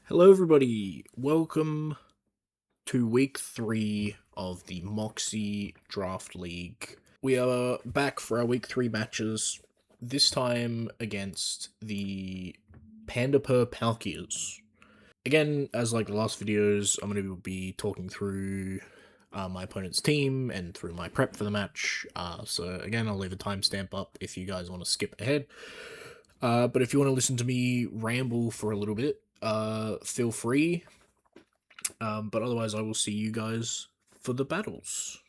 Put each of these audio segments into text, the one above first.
Hello everybody, welcome to week 3 of the Moxie Draft League. We are back for our week 3 matches, this time against the Pandapur Palkias. Again, as like the last videos, I'm going to be talking through my opponent's team and through my prep for the match. So again, I'll leave a timestamp up if you guys want to skip ahead. But if you want to listen to me ramble for a little bit, feel free. But otherwise, I will see you guys for the battles.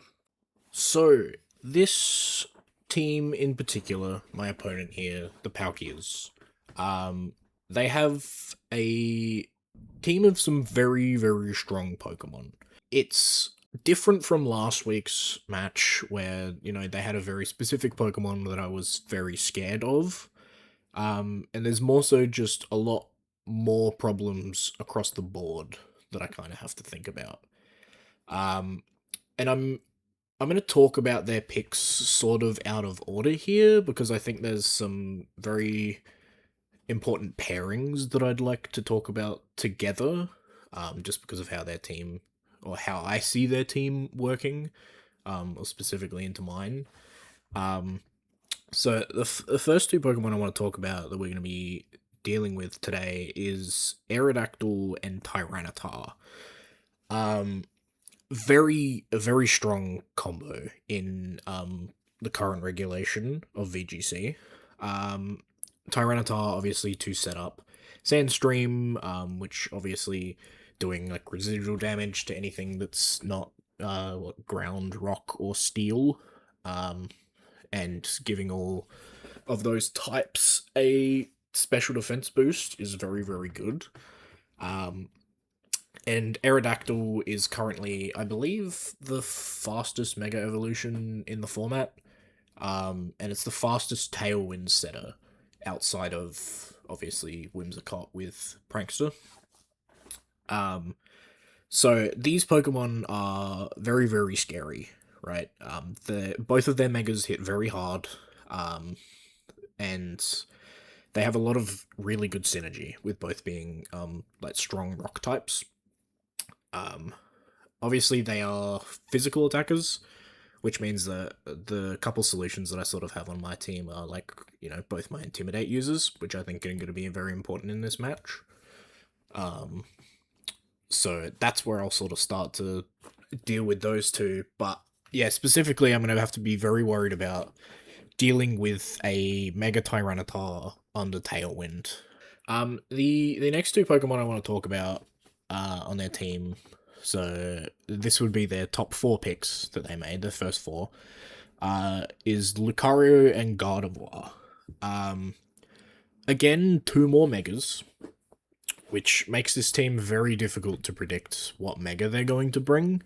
So, this team in particular, my opponent here, the Palkias, they have a team of some very, very strong Pokemon. It's different from last week's match where, they had a very specific Pokemon that I was very scared of. And there's more so just a lot more problems across the board that I kind of have to think about. And I'm going to talk about their picks sort of out of order here because I think there's some very important pairings that I'd like to talk about together, just because of how their team, or how I see their team working, or specifically into mine. So the first two Pokemon I want to talk about that we're going to be dealing with today is Aerodactyl and Tyranitar. A very strong combo in the current regulation of VGC. Tyranitar obviously to set up Sandstream, which obviously doing like residual damage to anything that's not ground, rock, or steel. And giving all of those types a special defense boost is very, very good. And Aerodactyl is currently, I believe, the fastest Mega Evolution in the format. And it's the fastest Tailwind setter outside of, obviously, Whimsicott with Prankster. So these Pokemon are very, very scary, right? Both of their Megas hit very hard, and they have a lot of really good synergy with both being like strong rock types. Obviously they are physical attackers, which means that the couple solutions that I sort of have on my team are like, both my Intimidate users, which I think are going to be very important in this match. So that's where I'll sort of start to deal with those two. But yeah, specifically, I'm going to have to be very worried about dealing with a Mega Tyranitar under Tailwind. The next two Pokemon I want to talk about on their team, so this would be their top 4 picks that they made, the first 4, is Lucario and Gardevoir. Again, 2 more Megas, which makes this team very difficult to predict what Mega they're going to bring.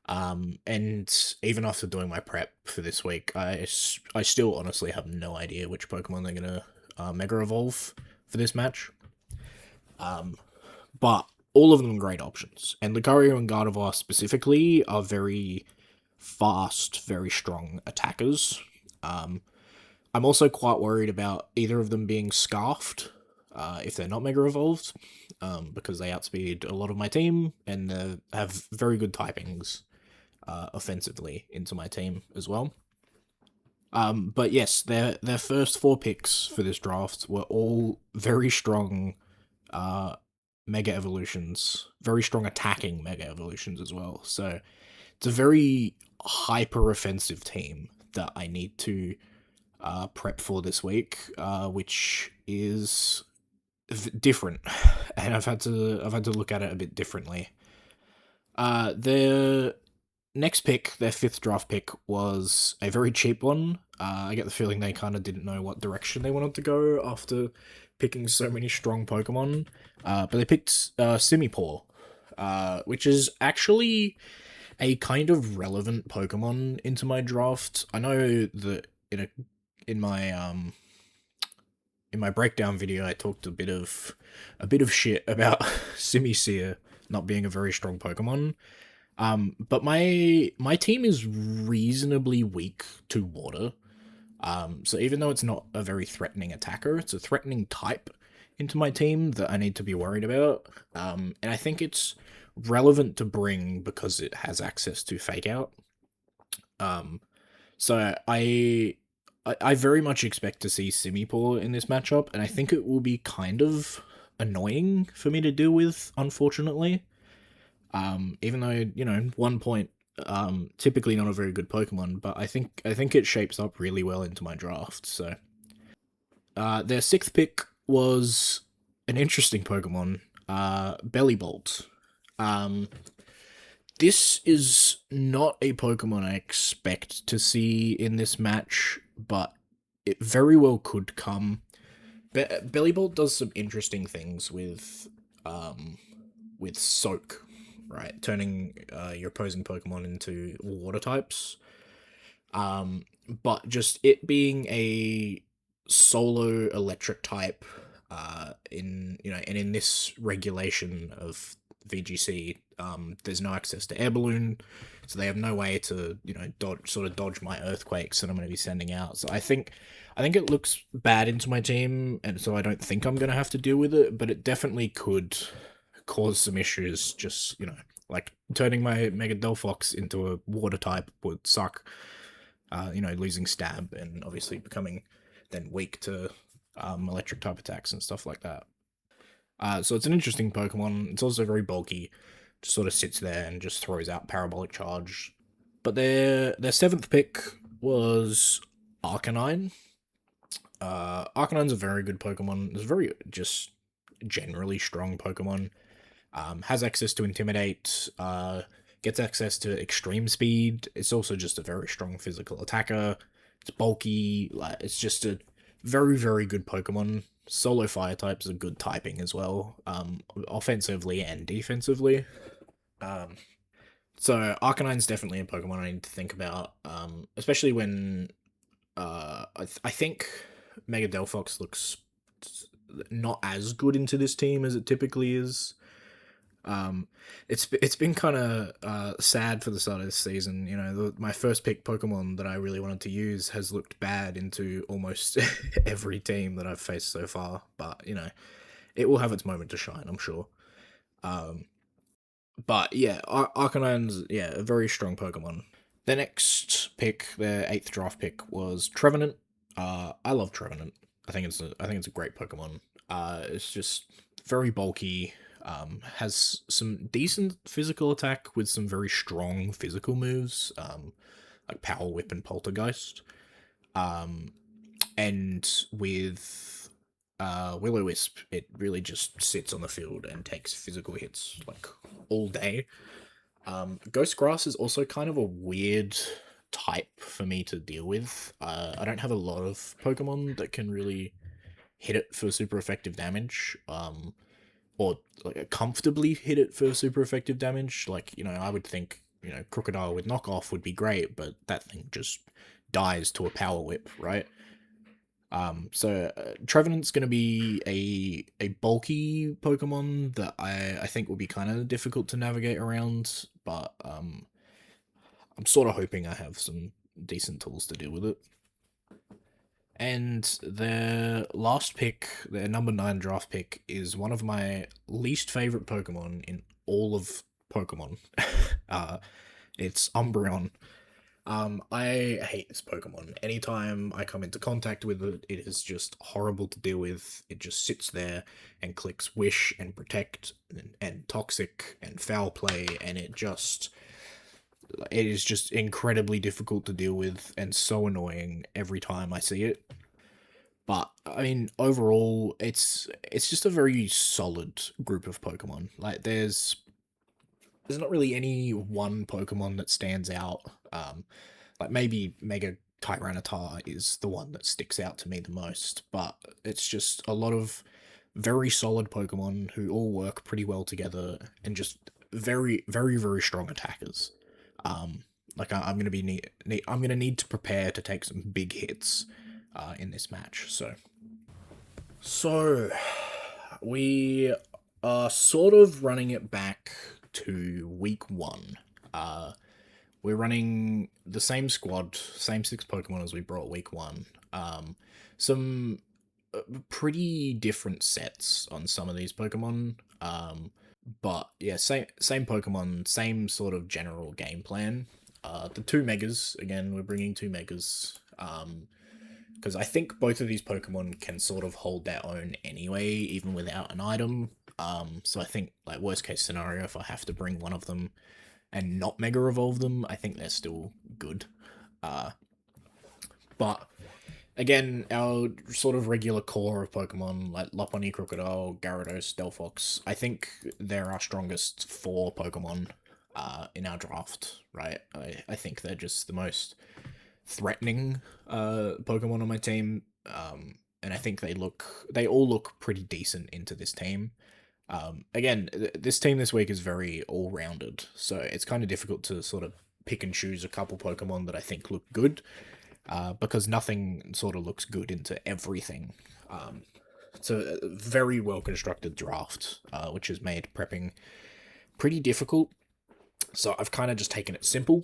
And even after doing my prep for this week, I still honestly have no idea which Pokemon they're going to Mega Evolve for this match. But all of them great options. And Lucario and Gardevoir specifically are very fast, very strong attackers. I'm also quite worried about either of them being Scarfed if they're not Mega Evolved, because they outspeed a lot of my team and have very good typings offensively into my team as well. But yes, their first 4 picks for this draft were all very strong Mega Evolutions, very strong attacking Mega Evolutions as well. So it's a very hyper-offensive team that I need to prep for this week, which is different, and I've had to look at it a bit differently. Their next pick, their 5th draft pick, was a very cheap one. I get the feeling they kind of didn't know what direction they wanted to go after picking so many strong Pokemon. But they picked Simipour, which is actually a kind of relevant Pokemon into my draft. I know that in my breakdown video I talked a bit of shit about Simisear not being a very strong Pokemon. But my team is reasonably weak to water. So even though it's not a very threatening attacker, it's a threatening type. into my team that I need to be worried about. And I think it's relevant to bring because it has access to fake out. Um, so I very much expect to see Simipour in this matchup, and I think it will be kind of annoying for me to deal with, unfortunately. Even though, 1 point, typically not a very good Pokemon, but I think it shapes up really well into my draft. So, their sixth pick was an interesting Pokemon, Bellybolt. Um, this is not a Pokemon I expect to see in this match, but it very well could come. Bellybolt does some interesting things with Soak, right? Turning your opposing Pokemon into water types. But just it being a solo electric type, and in this regulation of VGC, there's no access to air balloon, so they have no way to dodge my earthquakes that I'm going to be sending out. So I think it looks bad into my team, and so I don't think I'm going to have to deal with it. But it definitely could cause some issues. Just like turning my Mega Delphox into a water type would suck. Losing stab and obviously becoming then weak to electric type attacks and stuff like that. So it's an interesting Pokemon. It's also very bulky. Just sort of sits there and just throws out parabolic charge. But their seventh pick was Arcanine. Arcanine's a very good Pokemon. It's a very just generally strong Pokemon. Has access to Intimidate, gets access to Extreme Speed. It's also just a very strong physical attacker. It's bulky, like it's just a very, very good Pokemon. Solo Fire types are good typing as well, offensively and defensively. Um, so Arcanine's definitely a Pokemon I need to think about, especially when I think Mega Delphox looks not as good into this team as it typically is. It's been kind of sad for the start of this season. My first pick Pokemon that I really wanted to use has looked bad into almost every team that I've faced so far. But it will have its moment to shine, I'm sure. Um, but yeah, Arcanine's a very strong Pokemon. The next pick, their eighth draft pick, was Trevenant. I love Trevenant. I think it's a great Pokemon. It's just very bulky. Has some decent physical attack with some very strong physical moves, like Power Whip and Poltergeist. Um, and with Will-O-Wisp, it really just sits on the field and takes physical hits like all day. Ghost Grass is also kind of a weird type for me to deal with. I don't have a lot of Pokemon that can really hit it for super effective damage. Or like comfortably hit it for super effective damage. Like, I would think, Crocodile with knockoff would be great, but that thing just dies to a power whip, right? So Trevenant's going to be a bulky Pokemon that I think will be kind of difficult to navigate around, but I'm sort of hoping I have some decent tools to deal with it. And their last pick, their number 9 draft pick, is one of my least favorite Pokemon in all of Pokemon. uh, it's Umbreon. I hate this Pokemon. Anytime I come into contact with it, it is just horrible to deal with. It just sits there and clicks Wish and Protect and Toxic and Foul Play, and it is just incredibly difficult to deal with and so annoying every time I see it. But I mean, overall, it's just a very solid group of Pokemon. Like there's not really any one Pokemon that stands out. Like maybe Mega Tyranitar is the one that sticks out to me the most, but it's just a lot of very solid Pokemon who all work pretty well together and just very, very, very strong attackers. Um, I'm gonna be I'm gonna need to prepare to take some big hits, in this match. So we are sort of running it back to week 1. Uh, we're running the same squad, same 6 Pokemon as we brought week 1. Some pretty different sets on some of these Pokemon. But yeah, same Pokemon, same sort of general game plan. The two Megas, again, we're bringing two Megas. Because I think both of these Pokemon can sort of hold their own anyway, even without an item. So I think, like, worst case scenario, if I have to bring one of them and not Mega Evolve them, I think they're still good. But again, our sort of regular core of Pokemon, like Lopunny, Crocodile, Gyarados, Delphox, I think they're our strongest four Pokemon in our draft, right? I think they're just the most threatening Pokemon on my team. And I think they all look pretty decent into this team. Again, this team this week is very all-rounded, so it's kind of difficult to sort of pick and choose a couple Pokemon that I think look good, because nothing sort of looks good into everything. It's a very well-constructed draft, which has made prepping pretty difficult, so I've kind of just taken it simple.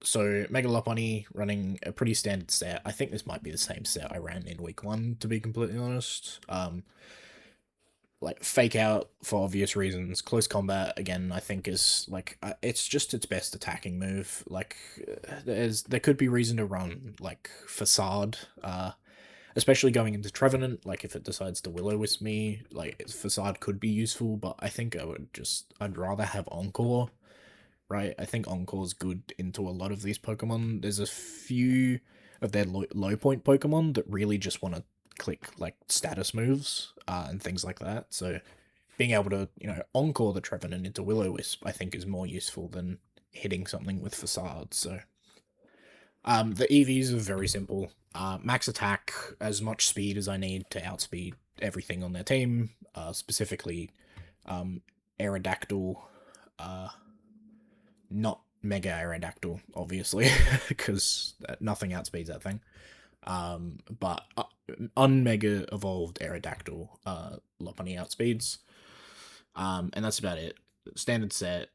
So Mega Lopunny running a pretty standard set. I think this might be the same set I ran in week 1, to be completely honest. Like Fake Out for obvious reasons. Close Combat again, I think is like it's just its best attacking move. Like there could be reason to run like Facade, especially going into Trevenant. Like if it decides to Will-O-Wisp me, like Facade could be useful, but I think I'd rather have Encore. Right, I think Encore's good into a lot of these Pokemon. There's a few of their low point Pokemon that really just want to click like status moves and things like that. So being able to, Encore the Trevenant into Will-O-Wisp, I think is more useful than hitting something with Facade. So the EVs are very simple. Max attack, as much speed as I need to outspeed everything on their team, specifically Aerodactyl, not Mega Aerodactyl, obviously, because nothing outspeeds that thing. But unmega evolved Aerodactyl, Lopunny outspeeds. And that's about it. Standard set,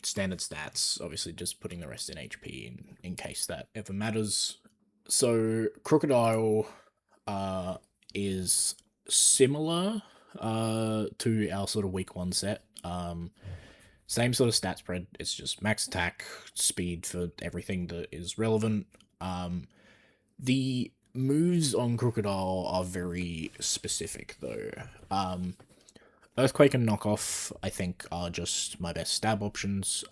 standard stats, obviously just putting the rest in HP in case that ever matters. So Crocodile is similar to our sort of week 1 set. Same sort of stat spread, it's just max attack, speed for everything that is relevant. The moves on Crocodile are very specific, though. Earthquake and Knockoff, I think, are just my best stab options.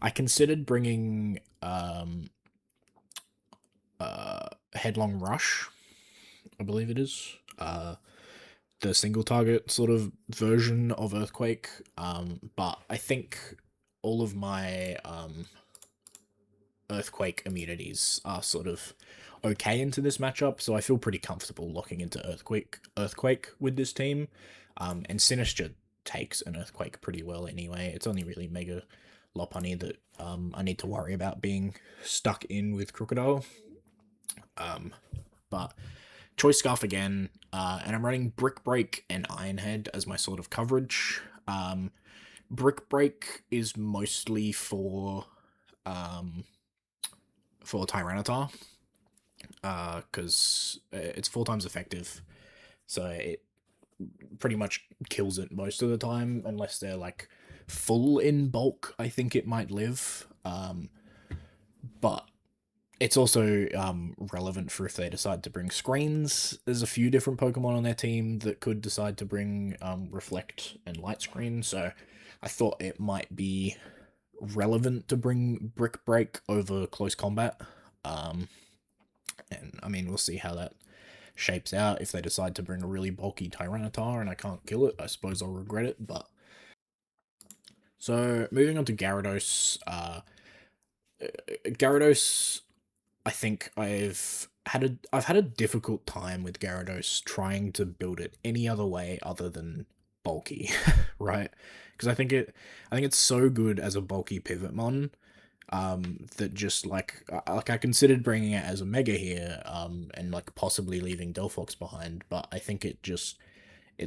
I considered bringing Headlong Rush, I believe it is. The single target sort of version of Earthquake, but I think all of my Earthquake immunities are sort of okay into this matchup, so I feel pretty comfortable locking into Earthquake with this team. And Sinistcha takes an Earthquake pretty well anyway. It's only really Mega Lopunny that I need to worry about being stuck in with Crocodile. But Choice Scarf again, and I'm running Brick Break and Iron Head as my sort of coverage. Brick Break is mostly for Tyranitar, because it's 4 times effective, so it pretty much kills it most of the time, unless they're like full in bulk. I think it might live, but it's also relevant for if they decide to bring screens. There's a few different Pokemon on their team that could decide to bring Reflect and Light Screen, so I thought it might be relevant to bring Brick Break over Close Combat. And I mean, we'll see how that shapes out. If they decide to bring a really bulky Tyranitar and I can't kill it, I suppose I'll regret it, but... So, moving on to Gyarados. Gyarados, I think I've had a difficult time with Gyarados trying to build it any other way other than bulky, right? Because I think it's so good as a bulky Pivotmon, that just like I considered bringing it as a Mega here, and like possibly leaving Delphox behind, but I think it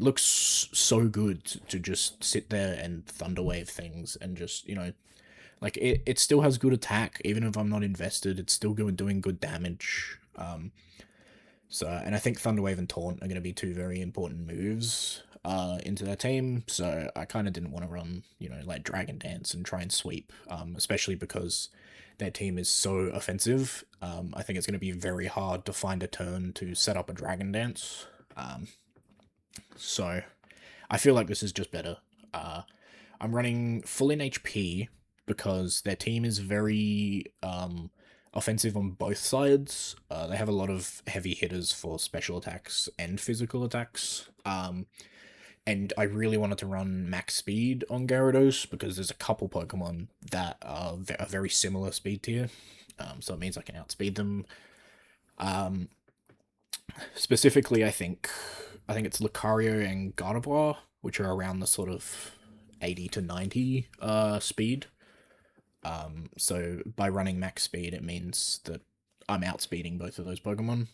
looks so good to just sit there and Thunderwave things and just, like it still has good attack, even if I'm not invested, it's still doing good damage. So, and I think Thunderwave and Taunt are going to be two very important moves into their team. So I kind of didn't want to run, like Dragon Dance and try and sweep, especially because their team is so offensive. I think it's going to be very hard to find a turn to set up a Dragon Dance. So I feel like this is just better. I'm running full in HP because their team is very offensive on both sides. They have a lot of heavy hitters for special attacks and physical attacks. And I really wanted to run max speed on Gyarados because there's a couple Pokemon that are very similar speed tier. So it means I can outspeed them. Specifically, I think it's Lucario and Gardevoir, which are around the sort of 80 to 90 speed. So by running max speed, it means that I'm outspeeding both of those Pokemon.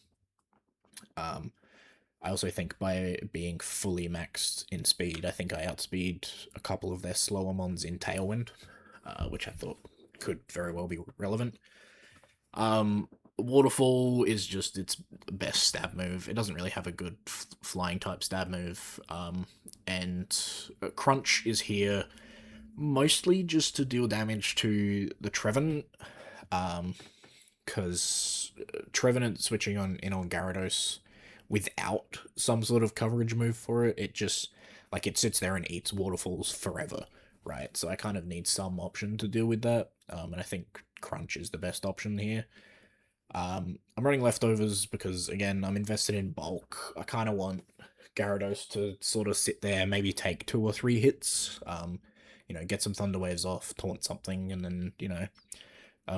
I also think by being fully maxed in speed, I think I outspeed a couple of their slower mons in Tailwind, which I thought could very well be relevant. Waterfall is just its best stab move. It doesn't really have a good flying type stab move. And Crunch is here mostly just to deal damage to the Trevenant, because Trevenant switching in on Gyarados without some sort of coverage move for it, it just like it sits there and eats waterfalls forever, right? So I kind of need some option to deal with that, and I think Crunch is the best option here. I'm running leftovers because again I'm invested in bulk. I kind of want Gyarados to sort of sit there, maybe take 2 or 3 hits, get some Thunder Waves off, taunt something, and then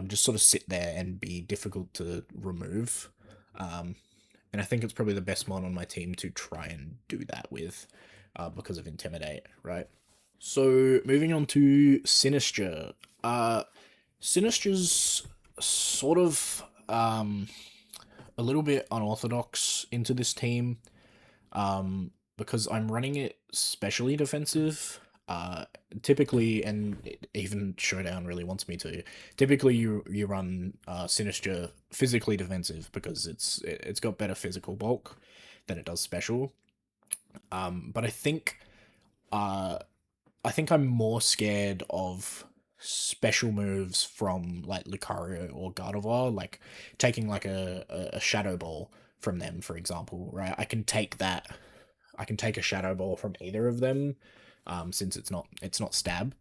just sort of sit there and be difficult to remove. And I think it's probably the best mon on my team to try and do that with, because of Intimidate, right? So moving on to Sinister. Sinister's sort of a little bit unorthodox into this team, because I'm running it specially defensive. Typically, and even Showdown really wants me to. Typically, you run Sinister physically defensive because it's got better physical bulk than it does special. But I think I'm more scared of special moves from like Lucario or Gardevoir, like taking like a Shadow Ball from them, for example, right? I can take a Shadow Ball from either of them, since it's not stab.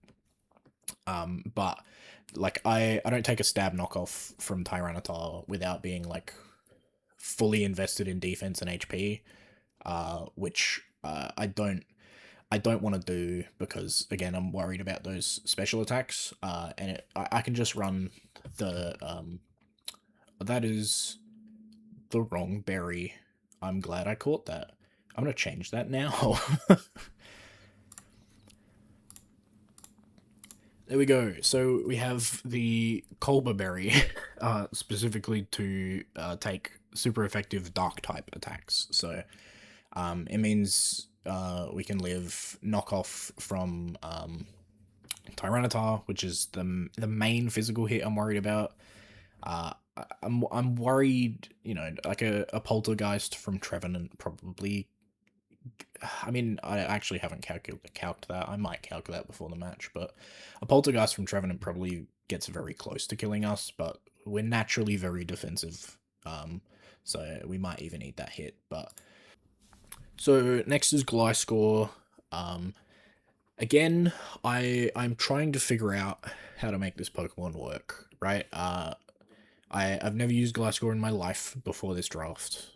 But like I don't take a stab knockoff from Tyranitar without being like fully invested in defense and HP, which I don't want to do because again I'm worried about those special attacks. I can just run the that is the wrong berry. I'm glad I caught that. I'm gonna change that now. There we go. So we have the Colbur Berry, specifically to take super effective dark type attacks. So it means we can live knockoff from Tyranitar, which is the main physical hit I'm worried about. I'm worried, like a Poltergeist from Trevenant probably. I mean, I actually haven't calculated that. I might calculate that before the match, but a Poltergeist from Trevenant probably gets very close to killing us, but we're naturally very defensive, so we might even eat that hit. But so next is Gliscor. Um, Again, I'm trying to figure out how to make this Pokemon work, right? I've never used Gliscor in my life before this draft.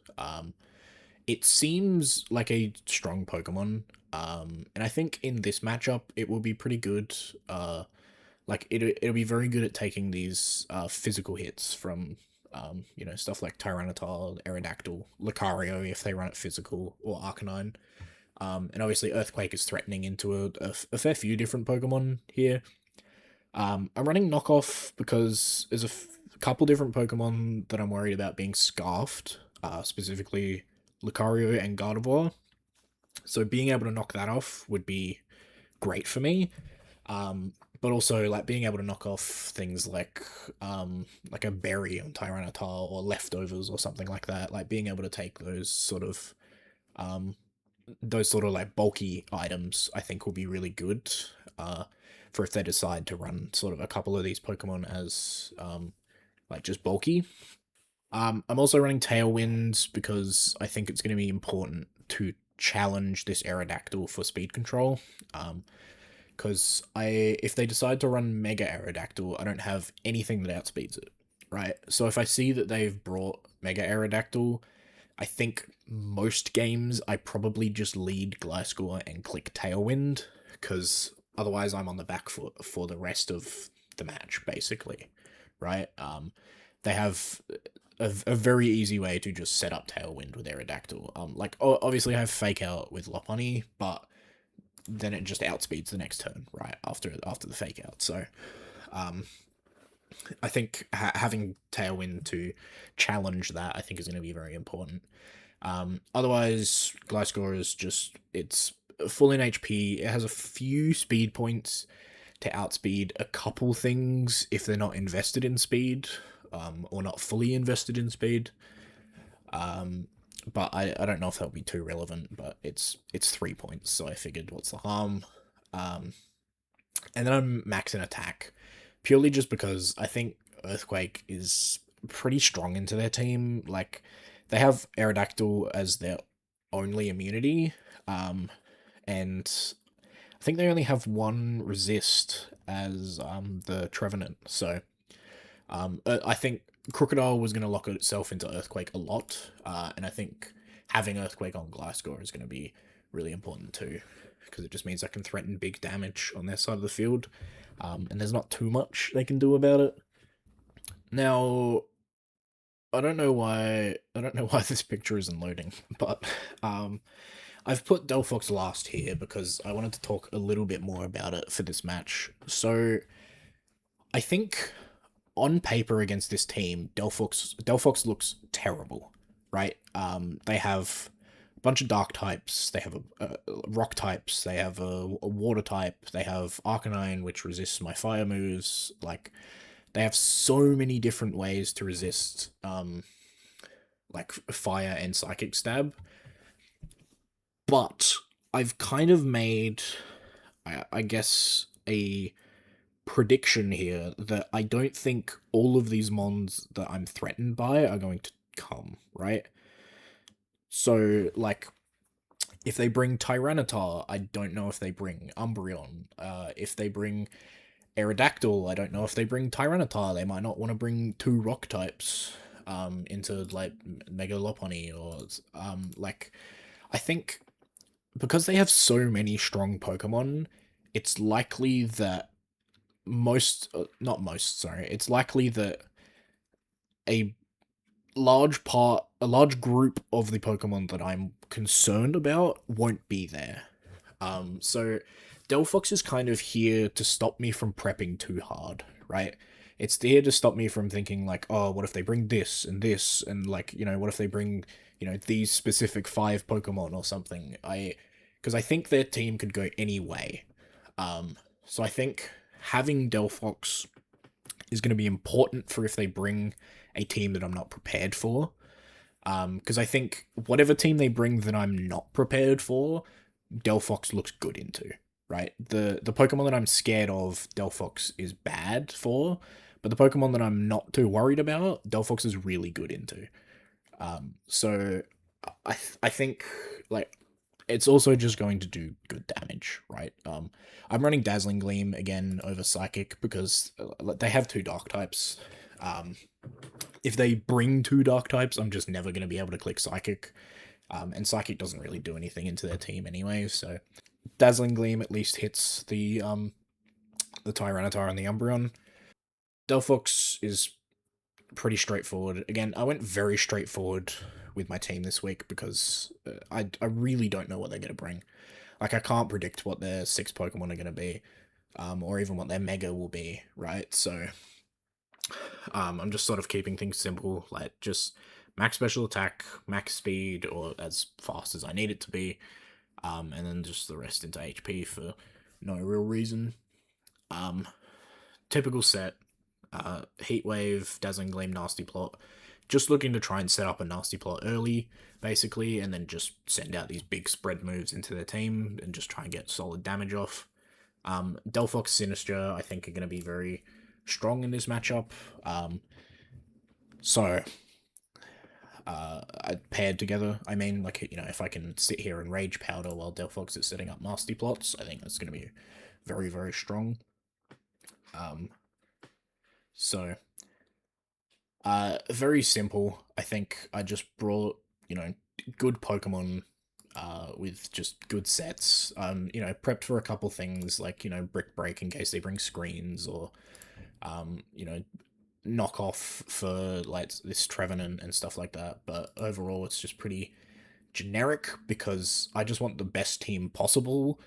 It seems like a strong Pokemon, and I think in this matchup it will be pretty good. Like it'll be very good at taking these physical hits from stuff like Tyranitar, Aerodactyl, Lucario if they run it physical, or Arcanine. And obviously Earthquake is threatening into a fair few different Pokemon here. I'm running knockoff because there's a couple different Pokemon that I'm worried about being scarfed, specifically Lucario and Gardevoir. So being able to knock that off would be great for me. but also like being able to knock off things like a berry on Tyranitar or leftovers or something like that. Like being able to take um those sort of like bulky items, I think will be really good. Uh, for if they decide to run sort of a couple of these Pokemon as like just bulky. I'm also running Tailwind because I think it's going to be important to challenge this Aerodactyl for speed control. Because if they decide to run Mega Aerodactyl, I don't have anything that outspeeds it, right? So if I see that they've brought Mega Aerodactyl, I think most games I probably just lead Gliscor and click Tailwind, because otherwise I'm on the back foot for the rest of the match, basically, right? They have a very easy way to just set up Tailwind with Aerodactyl. Like obviously I have Fake Out with Lopunny, but then it just outspeeds the next turn, right after the Fake Out. So, um, I think having Tailwind to challenge that, I think, is going to be very important. Otherwise, Gliscor is just it's full in HP. It has a few speed points to outspeed a couple things if they're not invested in speed, or not fully invested in speed. Um, but I don't know if that'll be too relevant. But it's 3 points, so I figured what's the harm. Um, and then I'm maxing attack, purely just because I think Earthquake is pretty strong into their team. Like they have Aerodactyl as their only immunity, and I think they only have one resist as the Trevenant. So I think Crocodile was going to lock itself into Earthquake a lot, and I think having Earthquake on Gliscor is going to be really important too, because it just means I can threaten big damage on their side of the field, and there's not too much they can do about it. Now, I don't know why this picture isn't loading, but I've put Delphox last here because I wanted to talk a little bit more about it for this match. So I think on paper against this team, Delphox looks terrible, right? They have a bunch of dark types. They have a rock types. They have a water type. They have Arcanine, which resists my fire moves. Like they have so many different ways to resist like fire and psychic stab. But I've kind of made, I guess, a prediction here that I don't think all of these mons that I'm threatened by are going to come, right? So, like, if they bring Tyranitar, I don't know if they bring Umbreon. If they bring Aerodactyl, I don't know if they bring Tyranitar. They might not want to bring two rock types into, like, Mega Lopunny or, like, I think because they have so many strong Pokemon, it's likely that not most, sorry, it's likely that a a large group of the Pokemon that I'm concerned about won't be there. So Delphox is kind of here to stop me from prepping too hard, right? It's here to stop me from thinking like, oh, what if they bring this, and like, what if they bring, these specific five Pokemon or something? Because I think their team could go any way. So I think having Delphox is going to be important for if they bring a team that I'm not prepared for. Because I think whatever team they bring that I'm not prepared for, Delphox looks good into, right? The Pokemon that I'm scared of, Delphox is bad for, but the Pokemon that I'm not too worried about, Delphox is really good into. So I think like it's also just going to do good damage, right? I'm running Dazzling Gleam again over Psychic because they have two Dark types. If they bring two Dark types, I'm just never going to be able to click Psychic. And Psychic doesn't really do anything into their team anyway, so Dazzling Gleam at least hits the Tyranitar and the Umbreon. Delphox is pretty straightforward. Again, I went very straightforward with my team this week because I really don't know what they're going to bring. Like, I can't predict what their six Pokemon are going to be, or even what their Mega will be, right? So, I'm just sort of keeping things simple, like just max special attack, max speed, or as fast as I need it to be, and then just the rest into HP for no real reason. Typical set. Heatwave, Dazzling Gleam, Nasty Plot. Just looking to try and set up a Nasty Plot early, basically, and then just send out these big spread moves into their team and just try and get solid damage off. Delphox, Sinister, I think, are going to be very strong in this matchup. So, paired together, I mean, like, you know, if I can sit here and Rage Powder while Delphox is setting up Nasty Plots, I think that's going to be very, very strong. So, very simple. I think I just brought, you know, good Pokemon with just good sets. You know, prepped for a couple things like, you know, Brick Break in case they bring screens, or, you know, knock off for like this Trevenant and stuff like that. But overall, it's just pretty generic because I just want the best team possible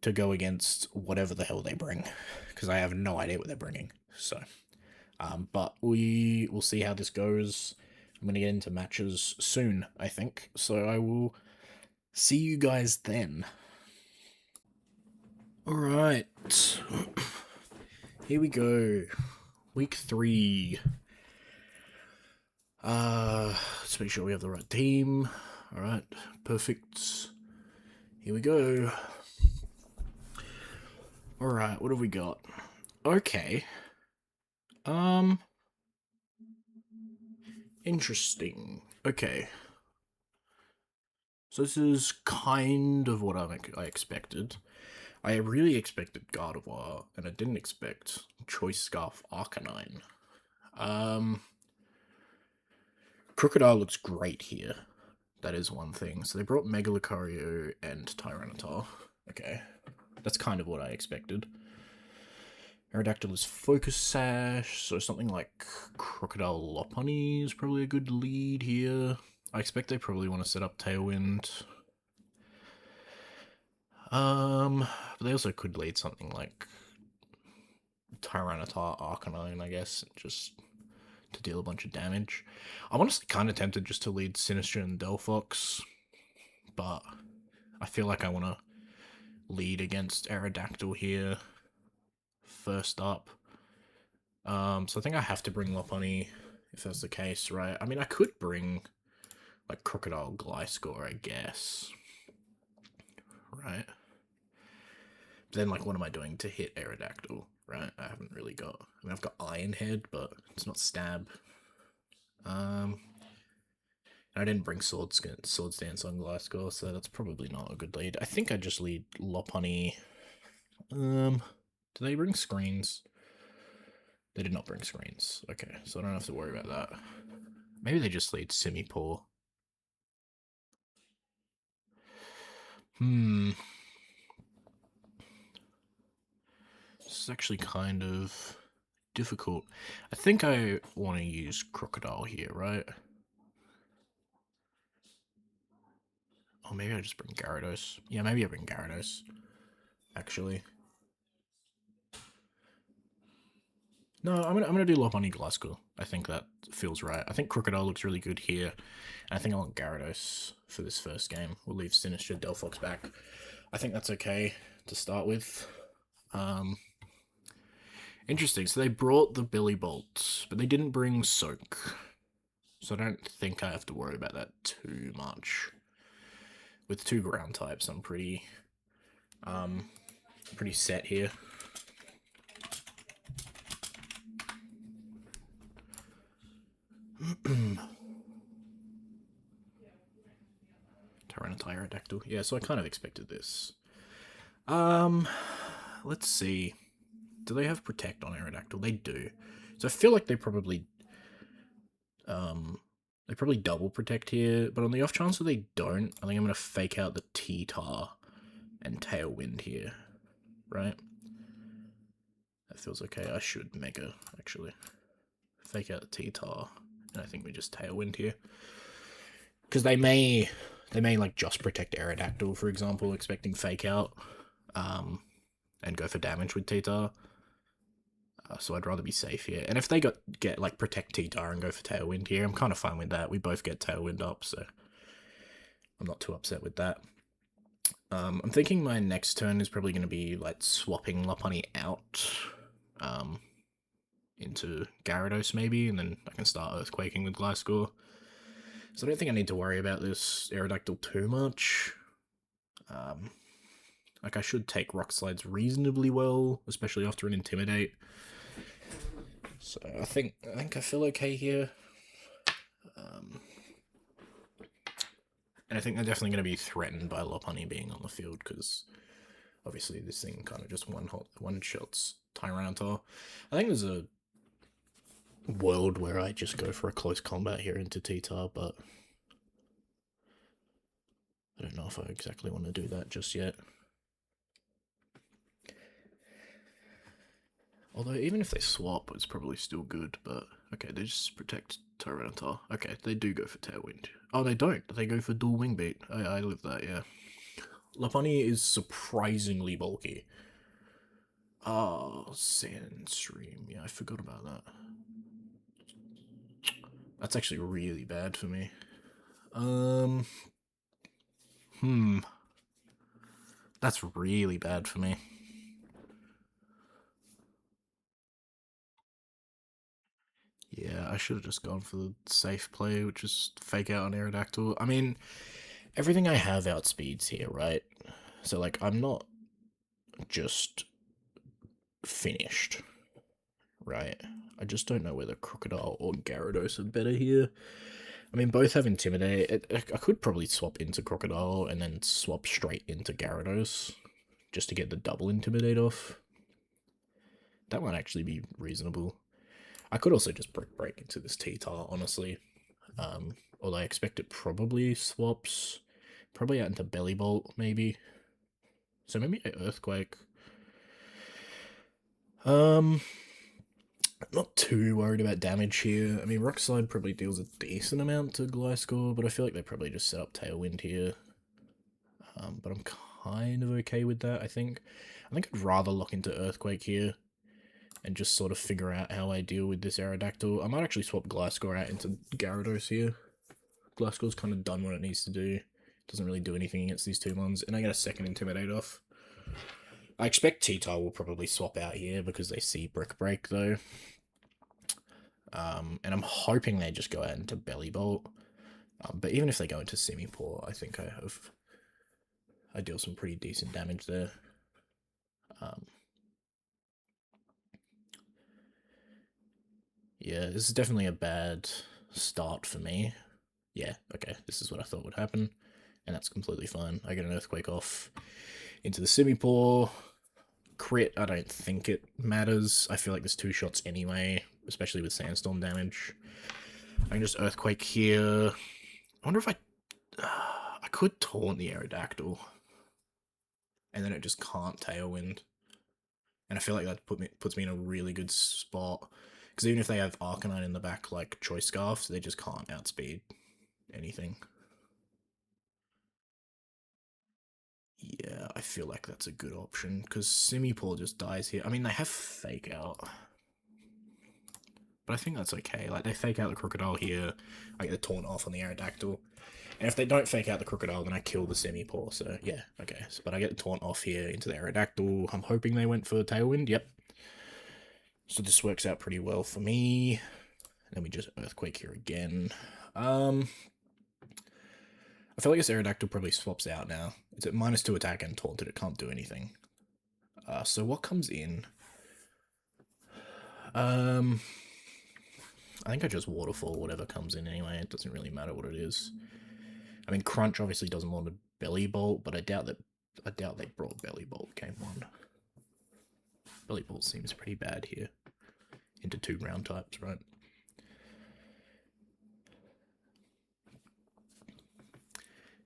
to go against whatever the hell they bring, because I have no idea what they're bringing. So, but we will see how this goes. I'm going to get into matches soon, I think. So I will see you guys then. Alright. Here we go. Week 3. Let's make sure we have the right team. Alright, perfect. Here we go. Alright, what have we got? Okay. Interesting. Okay. So this is kind of what I expected. I really expected Gardevoir, and I didn't expect Choice Scarf Arcanine. Crocodile looks great here. That is one thing. So they brought Mega Lucario and Tyranitar. Okay. That's kind of what I expected. Aerodactyl is Focus Sash, so something like Crocodile Lopunny is probably a good lead here. I expect they probably want to set up Tailwind. But they also could lead something like Tyranitar Arcanine, I guess, just to deal a bunch of damage. I'm honestly kind of tempted just to lead Sinister and Delphox, but I feel like I want to lead against Aerodactyl here first up. So I think I have to bring Lopunny if that's the case, right? I mean, I could bring like Crocodile Gliscor, I guess, right? But then, like, what am I doing to hit Aerodactyl, right? I haven't really got... I mean, I've got Iron Head, but it's not Stab. I didn't bring Sword Dance on Gliscor, so that's probably not a good lead. I think I just lead Lopunny. Do they bring screens? They did not bring screens. Okay, so I don't have to worry about that. Maybe they just lead Simipour. This is actually kind of difficult. I think I want to use Crocodile here, right? Oh, maybe I just bring Gyarados. Yeah, maybe I bring Gyarados, actually. No, I'm gonna do Lopunny Gliscor. I think that feels right. I think Crocodile looks really good here. And I think I want Gyarados for this first game. We'll leave Sinister Delphox back. I think that's okay to start with. Interesting. So they brought the Billy Bolt, but they didn't bring Soak. So I don't think I have to worry about that too much. With 2 ground types, I'm pretty set here. Tyranitar Aerodactyl. Yeah, so I kind of expected this. Let's see. Do they have Protect on Aerodactyl? They do. So I feel like they probably double Protect here, but on the off chance that they don't, I think I'm going to fake out the T-Tar and Tailwind here, right? That feels okay. I should Mega, actually. Fake out the T-Tar, and I think we just Tailwind here. Because they may like just protect Aerodactyl, for example, expecting Fake Out, and go for damage with T-Tar. So I'd rather be safe here. And if they get like protect T-Tar and go for Tailwind here, I'm kind of fine with that. We both get Tailwind up, so I'm not too upset with that. I'm thinking my next turn is probably going to be like swapping Lopunny out into Gyarados maybe, and then I can start Earthquaking with Gliscor. So I don't think I need to worry about this Aerodactyl too much. Like I should take Rock Slides reasonably well, especially after an Intimidate. So I think I feel okay here. And I think they're definitely going to be threatened by Lopunny being on the field, because obviously this thing kind of just one-shots Tyranitar. I think there's a world where I just go for a close combat here into T-Tar, but I don't know if I exactly want to do that just yet. Although, even if they swap, it's probably still good, but... Okay, they just protect Tyranitar. Okay, they do go for Tailwind. Oh, they don't. They go for Dual Wing Beat. I live that, yeah. Lopunny is surprisingly bulky. Oh, Sandstream. Yeah, I forgot about that. That's actually really bad for me. That's really bad for me. Yeah, I should have just gone for the safe play, which is fake out on Aerodactyl. I mean, everything I have outspeeds here, right? So, like, I'm not just finished, right? I just don't know whether Crocodile or Gyarados are better here. I mean, both have Intimidate. I could probably swap into Crocodile and then swap straight into Gyarados just to get the double Intimidate off. That might actually be reasonable. I could also just break into this T-Tar, honestly. Although I expect it probably swaps. Probably out into Belly Bolt, maybe. So maybe an Earthquake. I'm not too worried about damage here. I mean, Rock Slide probably deals a decent amount to Gliscor, but I feel like they probably just set up Tailwind here. But I'm kind of okay with that, I think. I think I'd rather lock into Earthquake here and just sort of figure out how I deal with this Aerodactyl. I might actually swap Gliscor out into Gyarados here. Gliscor's kind of done what it needs to do. Doesn't really do anything against these two ones, and I get a second Intimidate off. I expect T-Tar will probably swap out here because they see Brick Break, though. And I'm hoping they just go out into Belly Bolt. But even if they go into Simipour, I think I deal some pretty decent damage there. Yeah, this is definitely a bad start for me. Yeah, okay, this is what I thought would happen, and that's completely fine. I get an Earthquake off into the Simipour. Crit, I don't think it matters. I feel like there's two shots anyway, especially with Sandstorm damage. I can just Earthquake here. I wonder if I could taunt the Aerodactyl, and then it just can't Tailwind. And I feel like that puts me in a really good spot, because even if they have Arcanine in the back, like Choice Scarfs, they just can't outspeed anything. Yeah, I feel like that's a good option, because Simipour just dies here. I mean, they have Fake Out, but I think that's okay. Like, they Fake Out the Crocodile here, I get the Taunt off on the Aerodactyl, and if they don't Fake Out the Crocodile, then I kill the Simipour, so yeah, okay. So, but I get the Taunt off here into the Aerodactyl. I'm hoping they went for Tailwind, yep. So this works out pretty well for me. Let me just Earthquake here again. I feel like this Aerodactyl probably swaps out now. It's at -2 attack and taunted, it can't do anything. So what comes in? I think I just Waterfall whatever comes in anyway. It doesn't really matter what it is. I mean, Crunch obviously doesn't want a Belly Bolt, but I doubt they brought Belly Bolt game 1. Belly Bolt seems pretty bad here. Into 2 ground types, right?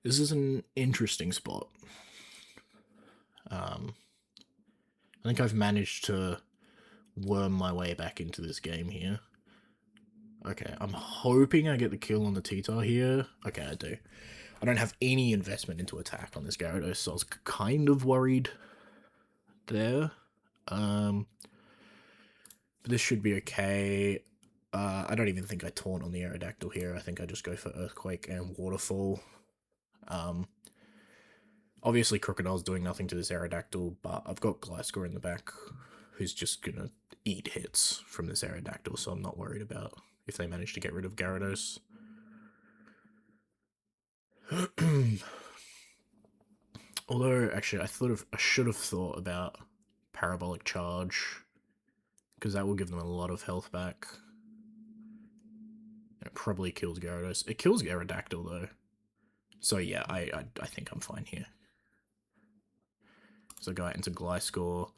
This is an interesting spot. I think I've managed to worm my way back into this game here. Okay, I'm hoping I get the kill on the T-Tar here. Okay, I do. I don't have any investment into attack on this Gyarados, so I was kind of worried there. But this should be okay. I don't even think I taunt on the Aerodactyl here. I think I just go for Earthquake and Waterfall. Obviously, Crocodile's doing nothing to this Aerodactyl, but I've got Gliscor in the back who's just gonna eat hits from this Aerodactyl, so I'm not worried about if they manage to get rid of Gyarados. Although, actually, I should have thought about Parabolic Charge, because that will give them a lot of health back. And it probably kills Gyarados. It kills Aerodactyl, though. So yeah, I think I'm fine here. So I go out into Gliscor,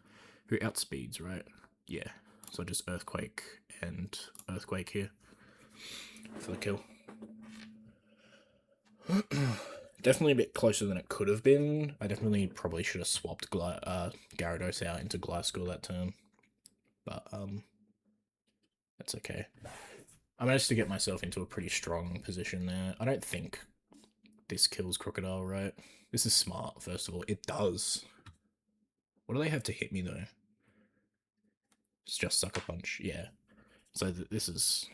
who outspeeds, right? Yeah. So just Earthquake and Earthquake here for the kill. Definitely a bit closer than it could have been. I definitely probably should have swapped Gyarados out into Gliscor that turn. But, that's okay. I managed to get myself into a pretty strong position there. I don't think this kills Crocodile, right? This is smart, first of all. It does. What do they have to hit me, though? It's just Sucker Punch, yeah. So this is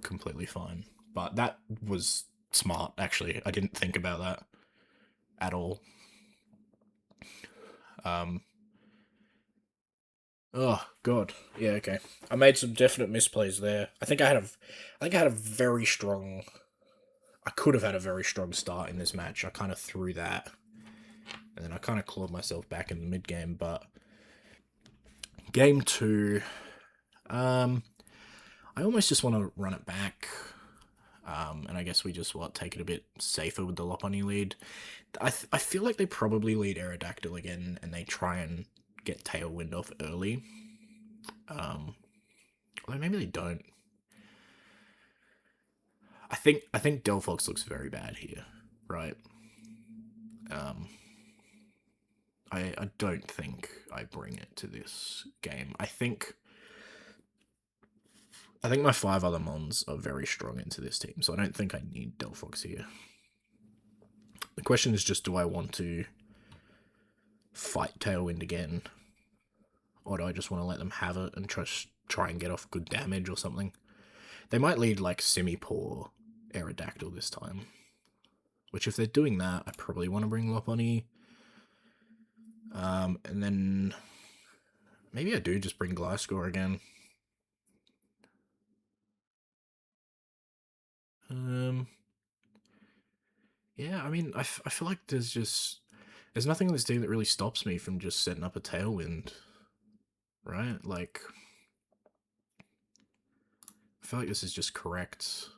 completely fine. But that was smart, actually. I didn't think about that at all. Oh god, yeah, okay. I made some definite misplays there. I think I had a very strong. I could have had a very strong start in this match. I kind of threw that, and then I kind of clawed myself back in the mid game. But game two, I almost just want to run it back. And I guess we just take it a bit safer with the Lopunny lead. I feel like they probably lead Aerodactyl again, and they try and get Tailwind off early. Although maybe they don't. I think Delphox looks very bad here, right? I don't think I bring it to this game. I think my 5 other Mons are very strong into this team, so I don't think I need Delphox here. The question is just, do I want to fight Tailwind again? Or do I just want to let them have it and try and get off good damage or something? They might lead like Simipour Aerodactyl this time. Which, if they're doing that, I probably want to bring Lopunny. And then maybe I do just bring Gliscor again. Yeah, I mean, I feel like there's nothing in this team that really stops me from just setting up a Tailwind, right? Like, I feel like this is just correct.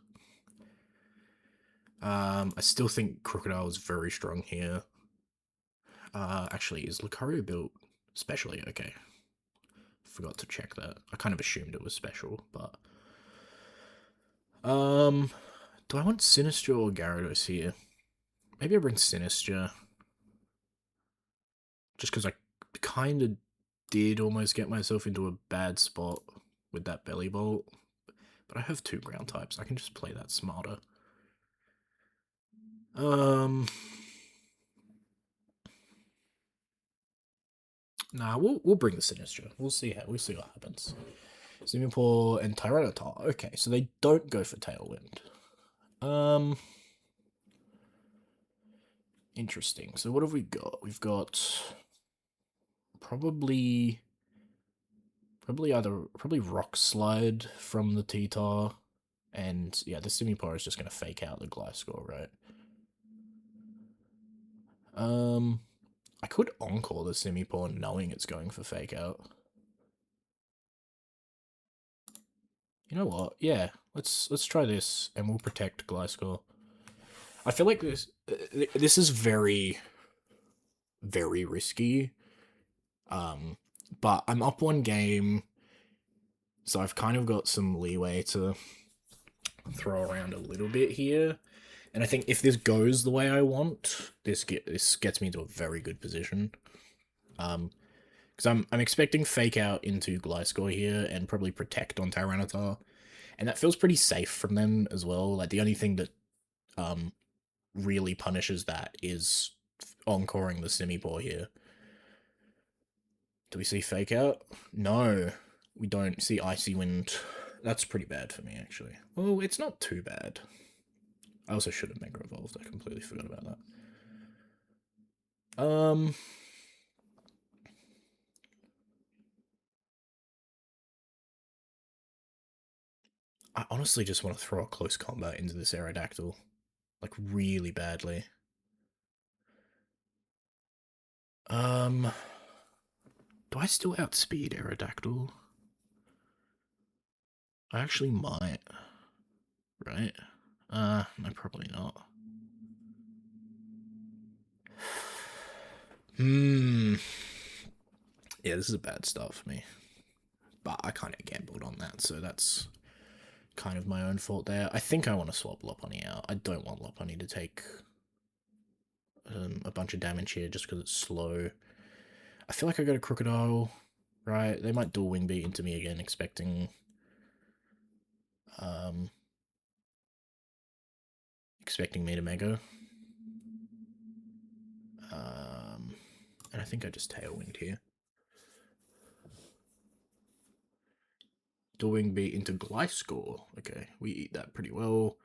I still think Crocodile is very strong here. Actually, is Lucario built specially? Okay. Forgot to check that. I kind of assumed it was special, but... do I want Sinistcha or Gyarados here? Maybe I bring Sinistcha. Just because I kind of did almost get myself into a bad spot with that Belly Bolt. But I have 2 ground types. I can just play that smarter. Nah, we'll bring the Sinistcha. We'll see what happens. Simipour and Tyranitar. Okay, so they don't go for Tailwind. Interesting. So what have we got? We've got probably Rock Slide from the T-Tar, and yeah, the Simipour is just gonna fake out the Gliscor, right? I could Encore the Simipour knowing it's going for fake out. You know what? Yeah, let's try this, and we'll protect Gliscor. I feel like this is very, very risky. But I'm up 1 game, so I've kind of got some leeway to throw around a little bit here. And I think if this goes the way I want, this gets me into a very good position. Because I'm expecting fake out into Gliscor here and probably protect on Tyranitar, and that feels pretty safe from them as well. Like, the only thing that really punishes that is encoring the Simipour here. Do we see fake out? No, we don't see Icy Wind. That's pretty bad for me, actually. Well, it's not too bad. I also should have Mega Evolved. I completely forgot about that. I honestly just want to throw a close combat into this Aerodactyl. Like, really badly. Do I still outspeed Aerodactyl? I actually might. Right? No, probably not. Yeah, this is a bad start for me. But I kind of gambled on that, so that's kind of my own fault there. I think I want to swap Lopunny out. I don't want Lopunny to take a bunch of damage here just because it's slow. I feel like I got a Crocodile, right? They might dual Wing Beat into me again, expecting me to Mega. And I think I just Tailwind here. Dual Wing Beat into Gliscor. Okay, we eat that pretty well.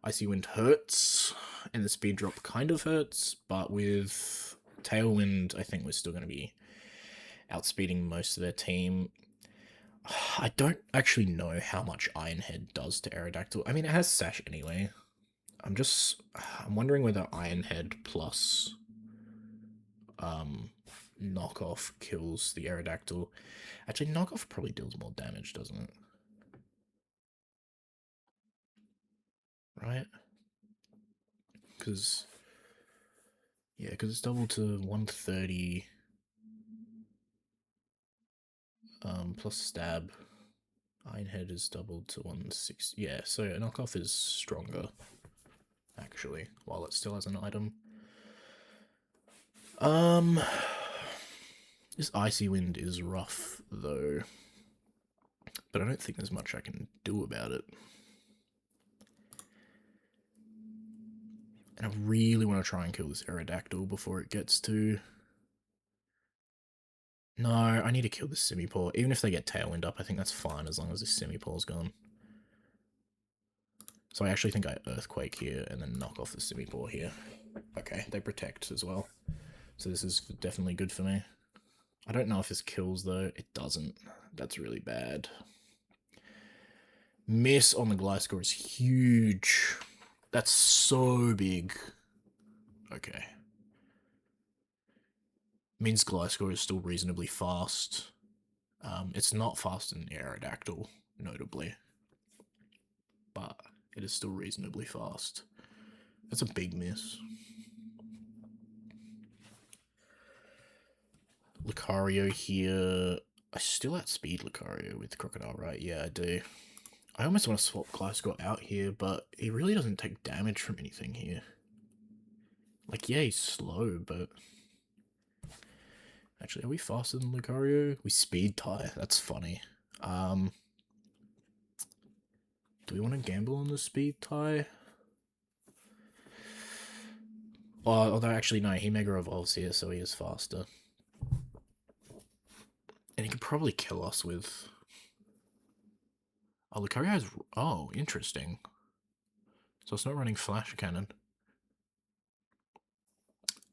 Icy Wind hurts, and the speed drop kind of hurts, but with Tailwind, I think we're still going to be outspeeding most of their team. I don't actually know how much Iron Head does to Aerodactyl. I mean, it has Sash anyway. I'm wondering whether Iron Head plus knockoff kills the Aerodactyl. Actually, knockoff probably deals more damage, doesn't it? Right? Because it's double to 130 plus stab. Iron Head is doubled to 160. Yeah, so a knockoff is stronger, actually, while it still has an item. This Icy Wind is rough, though. But I don't think there's much I can do about it. And I really want to try and kill this Aerodactyl before it gets to... No, I need to kill this Simipour. Even if they get Tailwind up, I think that's fine as long as this Simipour's gone. So I actually think I Earthquake here and then knock off the Simipour here. Okay, they protect as well. So this is definitely good for me. I don't know if this kills though. It doesn't. That's really bad. Miss on the Gliscor is huge. That's so big. Okay. Means Gliscor is still reasonably fast. It's not faster than Aerodactyl, notably. But it is still reasonably fast. That's a big miss. Lucario here. I still outspeed Lucario with Crocodile, right? Yeah, I do. I almost want to swap Gliscor out here, but he really doesn't take damage from anything here. Like, yeah, he's slow, but... Actually, are we faster than Lucario? We speed tie. That's funny. Do we want to gamble on the speed tie? Although, actually, no, he Mega Evolves here, so he is faster. And he could probably kill us with... Oh, Lucario has... Oh, interesting. So it's not running Flash Cannon.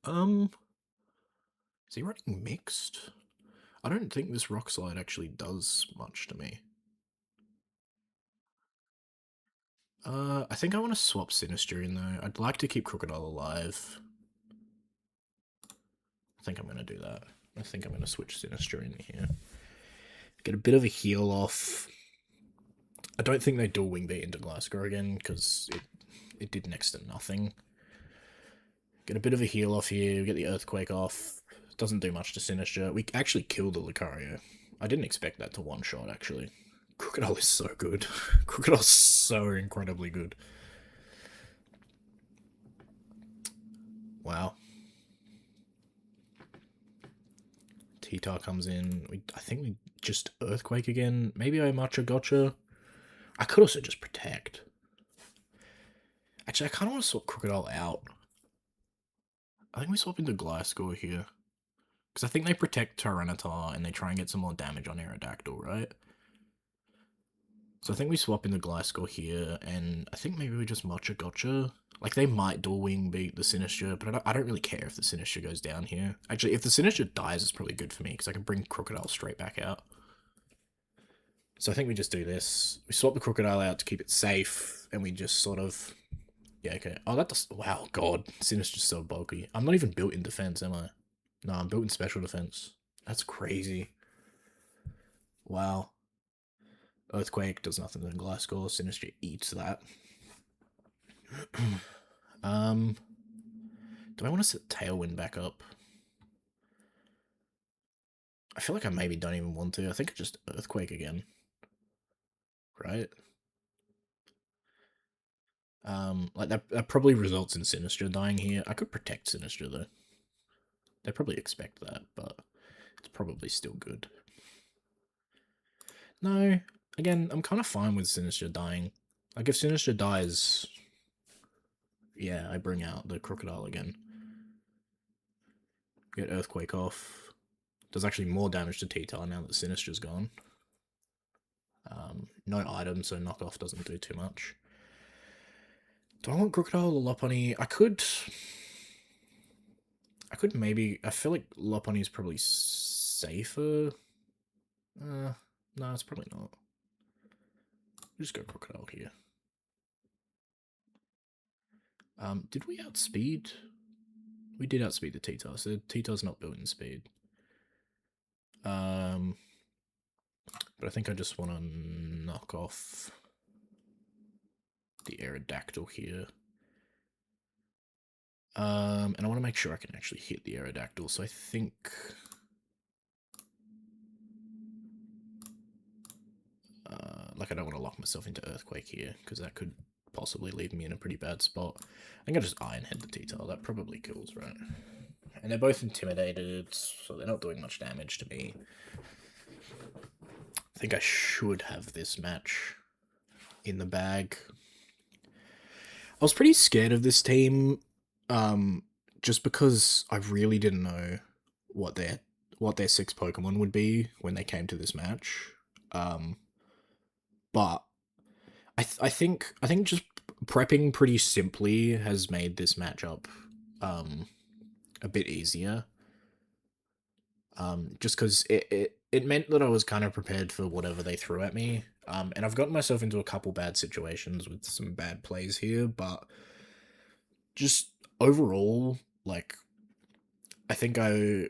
Is he running Mixed? I don't think this Rock Slide actually does much to me. I think I want to swap Sinister in though. I'd like to keep Crocodile alive. I think I'm going to do that. I think I'm going to switch Sinister in here. Get a bit of a heal off. I don't think they dual Wing Beat into Gliscor again, because it did next to nothing. Get a bit of a heal off here, get the Earthquake off. Doesn't do much to Sinister. We actually killed the Lucario. I didn't expect that to one-shot, actually. Crocodile is so good. Crocodile's so incredibly good. Wow. T-Tar comes in. I think we just Earthquake again. Maybe I Matcha Gotcha. I could also just Protect. Actually, I kind of want to swap Crocodile out. I think we swap into Gliscor here. Because I think they protect Tyranitar and they try and get some more damage on Aerodactyl, right? So I think we swap into Gliscor here, and I think maybe we just Matcha Gotcha. Like, they might dual wing beat the Sinister, but I don't really care if the Sinister goes down here. Actually, if the Sinister dies, it's probably good for me, because I can bring Crocodile straight back out. So I think we just do this. We swap the Crocodile out to keep it safe, and we just sort of... Yeah, okay. Oh, that does... Wow, God. Sinister's so bulky. I'm not even built in defense, am I? No, I'm built in special defense. That's crazy. Wow. Earthquake does nothing to Glasgow. Sinister eats that. Do I want to set Tailwind back up? I feel like I maybe don't even want to. I think I just Earthquake again. Right? Like that probably results in Sinister dying here. I could protect Sinister though. They probably expect that, but it's probably still good. No, again, I'm kind of fine with Sinister dying. Like if Sinister dies, yeah, I bring out the Crocodile again. Get Earthquake off. Does actually more damage to T-Tar now that Sinister's gone. No item, so knockoff doesn't do too much. Do I want Crocodile or Lopunny? I could maybe... I feel like Lopunny is probably safer. No, it's probably not. Just go Crocodile here. Did we outspeed? We did outspeed the T-Tar, so T-Tar's not built in speed. But I think I just want to knock off the Aerodactyl here. And I want to make sure I can actually hit the Aerodactyl, so I think... like, I don't want to lock myself into Earthquake here, because that could possibly leave me in a pretty bad spot. I think I just Iron Head the T-Tar. That probably kills, right? And they're both intimidated, so they're not doing much damage to me. I think I should have this match in the bag. I was pretty scared of this team, just because I really didn't know what their 6 Pokemon would be when they came to this match. But I think just prepping pretty simply has made this matchup a bit easier. Just because it meant that I was kind of prepared for whatever they threw at me. And I've gotten myself into a couple bad situations with some bad plays here, but just overall, like, I think I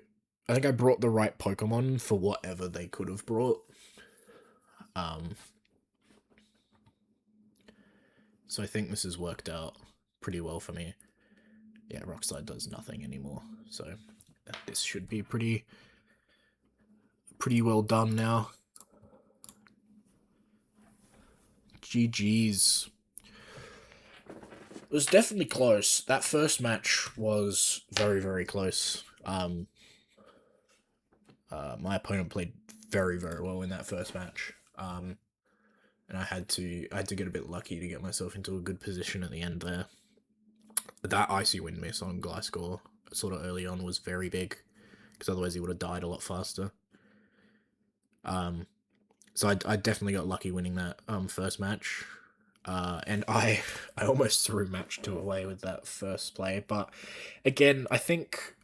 brought the right Pokemon for whatever they could have brought. So I think this has worked out pretty well for me. Yeah, Rock Slide does nothing anymore, so this should be pretty well done now. GG's. It was definitely close. That first match was very, very close. My opponent played very, very well in that first match. And I had to get a bit lucky to get myself into a good position at the end there. But that Icy Wind miss on Gliscor sort of early on was very big, because otherwise he would have died a lot faster. So I definitely got lucky winning that first match. And I almost threw match 2 away with that first play, but again, I think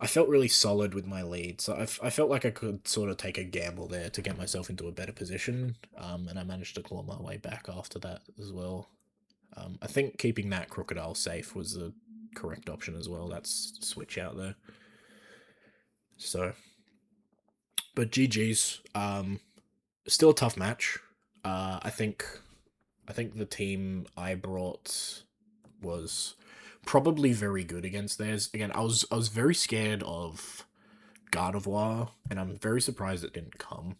I felt really solid with my lead, so I felt like I could sort of take a gamble there to get myself into a better position, and I managed to claw my way back after that as well. I think keeping that Crocodile safe was the correct option as well. That's switch out there. So, but GG's. Still a tough match. I think the team I brought was probably very good against theirs. Again, I was very scared of Gardevoir, and I'm very surprised it didn't come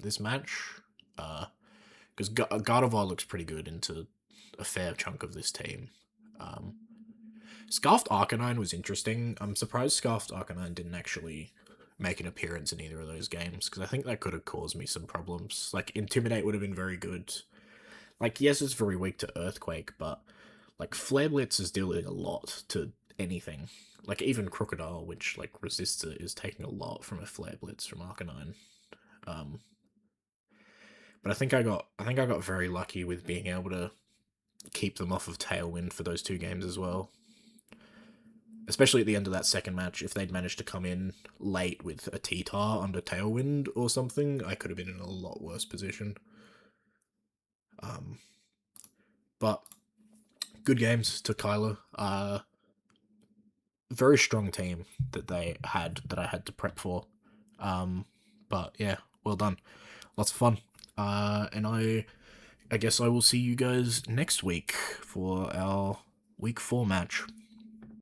this match. Because Gardevoir looks pretty good into a fair chunk of this team. Scarfed Arcanine was interesting. I'm surprised Scarfed Arcanine didn't actually make an appearance in either of those games, because I think that could have caused me some problems. Like, Intimidate would have been very good. Like, yes, it's very weak to Earthquake, but, like, Flare Blitz is dealing a lot to anything. Like, even Crocodile, which, like, resists it, is taking a lot from a Flare Blitz from Arcanine. But I think I got very lucky with being able to keep them off of Tailwind for those 2 games as well. Especially at the end of that second match, if they'd managed to come in late with a T-Tar under Tailwind or something, I could have been in a lot worse position. But good games to Kyler. Very strong team that they had that I had to prep for. But yeah, well done. Lots of fun. And I guess I will see you guys next week for our week 4 match.